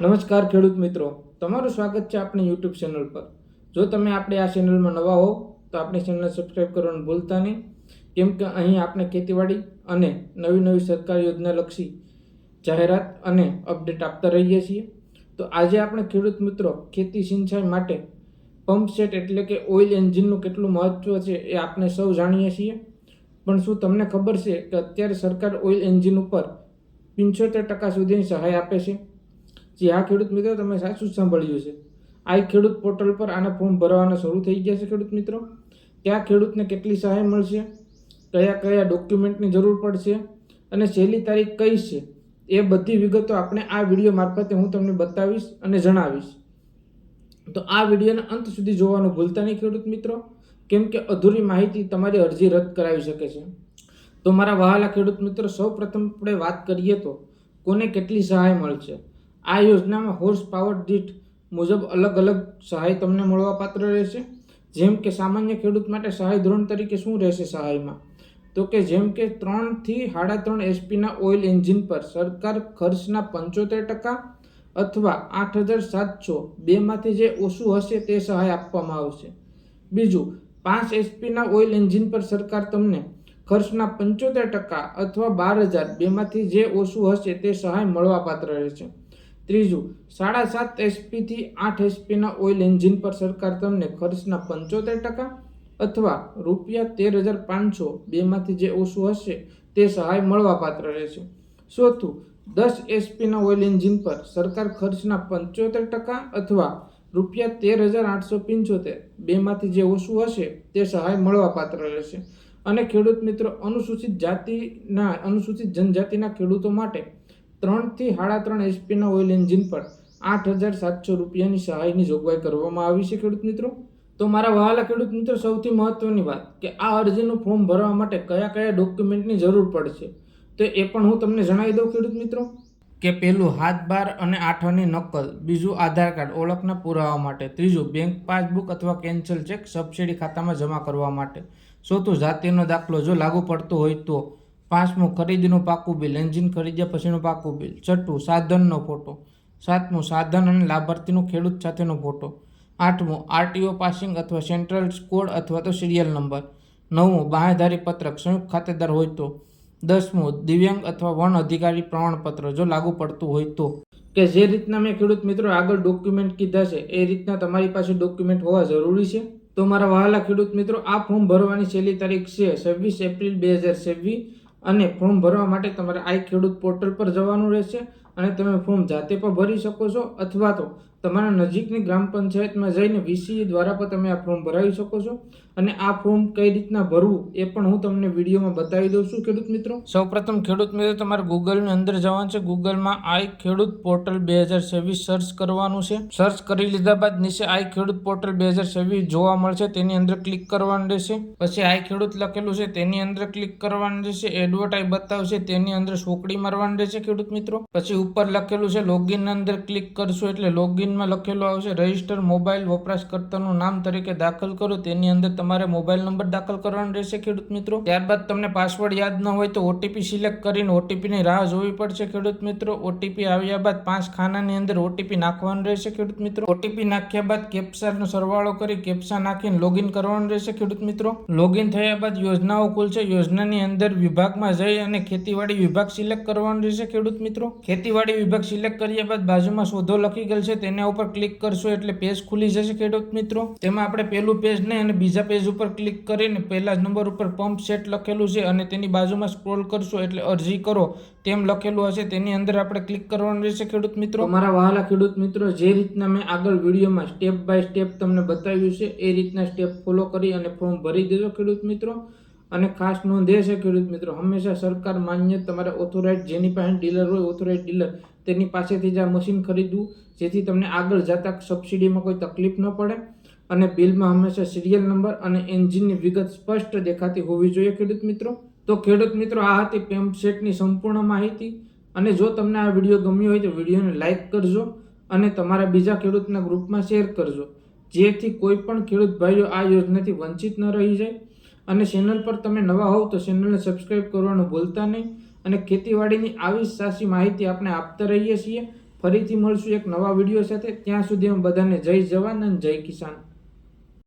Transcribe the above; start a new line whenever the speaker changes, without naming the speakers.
નમસ્કાર ખેડૂત મિત્રો, તમારું સ્વાગત છે આપણી યુટ્યુબ ચેનલ પર। જો તમે આપણે આ ચેનલમાં નવા હો તો આપણી ચેનલ સબસ્ક્રાઈબ કરવાનું ભૂલતા નહીં, કેમ કે અહીં આપણે ખેતીવાડી અને નવી સરકારી યોજનાલક્ષી જાહેરાત અને અપડેટ આપતા રહીએ છીએ। તો આજે આપણે ખેડૂત મિત્રો ખેતી સિંચાઈ માટે પંપ સેટ એટલે કે ઓઇલ એન્જિનનું કેટલું મહત્વ છે એ આપણે સૌ જાણીએ છીએ, પણ શું તમને ખબર છે કે અત્યારે સરકાર ઓઇલ એન્જિન ઉપર 75% સુધીની સહાય આપે છે? જી હા ખેડૂત મિત્રો, તમે સાચું સાંભળ્યું છે। આ ખેડૂત પોર્ટલ પર આના ફોર્મ ભરવાના શરૂ થઈ ગયા છે ખેડૂત મિત્રો। ત્યાં ખેડૂતને કેટલી સહાય મળશે, કયા ડોક્યુમેન્ટની જરૂર પડશે અને છેલ્લી તારીખ કઈ છે, એ બધી વિગતો આપણે આ વિડીયો મારફતે હું તમને બતાવીશ અને જણાવીશ। તો આ વિડીયોના અંત સુધી જોવાનું ભૂલતા નહીં ખેડૂત મિત્રો, કેમ કે અધૂરી માહિતી તમારી અરજી રદ કરાવી શકે છે। તો મારા વહાલા ખેડૂત મિત્રો, સૌ પ્રથમ આપણે વાત કરીએ તો કોને કેટલી સહાય મળશે। આ યોજનામાં હોર્સ પાવર દીઠ મુજબ અલગ સહાય તમને મળવાપાત્ર રહેશે। જેમ કે સામાન્ય ખેડૂત માટે સહાય ધોરણ તરીકે શું રહેશે સહાયમાં, તો કે જેમ કે 3 થી 3.5 એચપીના ઓઇલ એન્જિન પર સરકાર ખર્ચના 75% અથવા 8,700 બેમાંથી જે ઓછું હશે તે સહાય આપવામાં આવશે। બીજું, 5 એચપીના ઓઇલ એન્જિન પર સરકાર તમને ખર્ચના 75% અથવા 12,000 બેમાંથી જે ઓછું હશે તે સહાય મળવાપાત્ર રહેશે। ત્રીજું, 7.5 એચપી થી 8 એચપીના ઓઇલ એન્જિન પર સરકાર તમને ખર્ચના 75% અથવા ₹13,500 બેમાંથી જે ઓછું હશે તે સહાય મળવાપાત્ર રહેશે। ચોથું, 10 એચપીના ઓઇલ એન્જિન પર સરકાર ખર્ચના 75% અથવા ₹13,875 બેમાંથી જે ઓછું હશે તે સહાય મળવાપાત્ર રહેશે। અને ખેડૂત મિત્રો, અનુસૂચિત જનજાતિના ખેડૂતો માટે 3 થી 3.5 એચપીના ઓઇલ એન્જિન પર ₹8,700 સહાયની જોગવાઈ કરવામાં આવી છે ખેડૂત મિત્રો। તો મારા વહાલા ખેડૂત મિત્રો, સૌથી મહત્વની વાત કે આ અરજીનું ફોર્મ ભરવા માટે કયા ડોક્યુમેન્ટની જરૂર પડશે, તો એ પણ હું તમને જણાવી દઉં ખેડૂત મિત્રો કે પહેલું, હાથ બાર અને આઠની નકલ। બીજું, આધાર કાર્ડ ઓળખના પુરાવા માટે। ત્રીજું, બેંક પાસબુક અથવા કેન્સલ ચેક સબસિડી ખાતામાં જમા કરવા માટે। ચોથું, જાતિનો દાખલો જો લાગુ પડતો હોય તો। પાંચમું, ખરીદીનું પાકું બિલ, એન્જિન ખરીદ્યા પછીનું પાકું બિલ। છઠ્ઠું, સાધનનો ફોટો। સાતમું, સાધન અને લાભાર્થીનું ખેડૂત સાથેનો ફોટો। આઠમું, આરટીઓ પાસિંગ અથવા સેન્ટ્રલ કોડ અથવા તો સિરિયલ નંબર। નવમું, બાંહેધરી પત્રક સંયુક્ત ખાતેદાર હોય તો। 10મું, દિવ્યાંગ અથવા વન અધિકારી પ્રમાણપત્ર જો લાગુ પડતું હોય તો। કે જે રીતના મેં ખેડૂત મિત્રો આગળ ડોક્યુમેન્ટ કીધા છે એ રીતના તમારી પાસે ડોક્યુમેન્ટ હોવા જરૂરી છે। તો મારા વહાલા ખેડૂત મિત્રો, આ ફોર્મ ભરવાની છેલ્લી તારીખ છે 26 એપ્રિલ 2026 અને ફોર્મ ભરવા માટે તમારે આ ખેડૂત પોર્ટલ પર જવાનું રહેશે અને તમે ફોર્મ જાતે પણ ભરી શકો છો અથવા તો તમારા નજીકની ગ્રામ પંચાયતમાં જઈને વીસી દ્વારા પણ તમે આ ફોર્મ ભરાવી શકો છો। અને આ ફોર્મ કઈ રીતના ભરવું એ પણ હું તમને વિડીયોમાં બતાવી દઉં છું ખેડૂત મિત્રો। સૌપ્રથમ ખેડૂત મિત્રો, તમારે ગૂગલની અંદર જવાનું છે। ગૂગલમાં આઈ ખેડૂત પોર્ટલ 2026 સર્ચ કરવાનું છે। સર્ચ કરી લીધા બાદ નીચે આઈ ખેડૂત પોર્ટલ 2026 જોવા મળશે, તેની અંદર ક્લિક કરવાનું રહેશે। પછી આઈ ખેડૂત લખેલું છે તેની અંદર ક્લિક કરવાનું રહેશે। એડવર્ટાઇઝ બતાવશે તેની અંદર સોકડી મારવાની રહેશે ખેડૂત મિત્રો। પછી ઉપર લખેલું છે લોગિન અંદર ક્લિક કરશો એટલે લોગિનમાં લખેલું આવશે રજિસ્ટર મોબાઈલ વપરાશકર્તાનું નામ તરીકે દાખલ કરો, તેની અંદર તમારે મોબાઈલ નંબર દાખલ કરવાનો રહેશે ખેડૂત મિત્રો। ત્યારબાદ તમને પાસવર્ડ યાદ ન હોય તો ઓટીપી સિલેક્ટ કરીને ઓટીપીની રાહ જોવી પડશે ખેડૂત મિત્રો। ઓટીપી આવ્યા બાદ 5 ખાનાની અંદર ઓટીપી નાખવાનું રહેશે ખેડૂત મિત્રો। ઓટીપી નાખ્યા બાદ કેપ્ચાનો સરવાળો કરી કેપ્ચા નાખીને લોગિન કરવાનું રહેશે ખેડૂત મિત્રો। લોગિન થયા બાદ યોજનાઓ ખુલશે। યોજનાની અંદર વિભાગમાં જઈ અને ખેતીવાડી વિભાગ સિલેક્ટ કરવાનું રહેશે ખેડૂત મિત્રો। ખેતીવાડી વિભાગ સિલેક્ટ કર્યા બાદ બાજુમાં શોધો લખી ગયેલ છે તેના ઉપર ક્લિક કરશો એટલે પેજ ખુલી જશે ખેડૂત મિત્રો। તેમાં આપણે પહેલું પેજ નહીં અને બીજા પેજ ઉપર ક્લિક કરીને પહેલા નંબર ઉપર પંપ સેટ લખેલું છે અને તેની બાજુમાં સ્ક્રોલ કરશો એટલે અરજી કરો તેમ લખેલું હશે, તેની અંદર આપણે ક્લિક કરવાનું રહેશે ખેડૂત મિત્રો। મારા વહાલા ખેડૂત મિત્રો, જે રીતના મેં આગળ વિડીયોમાં સ્ટેપ બાય સ્ટેપ તમને બતાવ્યું છે એ રીતના સ્ટેપ ફોલો કરી અને ફોર્મ ભરી દેજો ખેડૂત મિત્રો। અને ખાસ નોંધ એ છે ખેડૂત મિત્રો, હંમેશા સરકાર માન્ય તમારે ઓથોરાઇઝ જેની પાસે ડીલર હોય, ઓથોરાઇઝ ડીલર તેની પાસેથી જ આ મશીન ખરીદવું, જેથી તમને આગળ જતા સબસિડીમાં કોઈ તકલીફ ન પડે। અને બિલમાં હંમેશા સિરિયલ નંબર અને એન્જિનની વિગત સ્પષ્ટ દેખાતી હોવી જોઈએ ખેડૂત મિત્રો। તો ખેડૂત મિત્રો, આ હતી પંપ સેટની સંપૂર્ણ માહિતી। અને જો તમને આ વિડીયો ગમ્યો હોય તો વિડીયોને લાઇક કરજો અને તમારા બીજા ખેડૂતના ગ્રુપમાં શેર કરજો, જેથી કોઈ પણ ખેડૂત ભાઈઓ આ યોજનાથી વંચિત ન રહી જાય। અને ચેનલ પર તમે નવા હોવ તો ચેનલને સબસ્ક્રાઈબ કરવાનું ભૂલતા નહીં। અને ખેતીવાડીની આવી સાચી માહિતી આપણે આપતા રહીએ છીએ। ફરીથી મળશું એક નવા વિડીયો સાથે. ત્યાં સુધી બધાને જય જવાન અને જય કિસાન.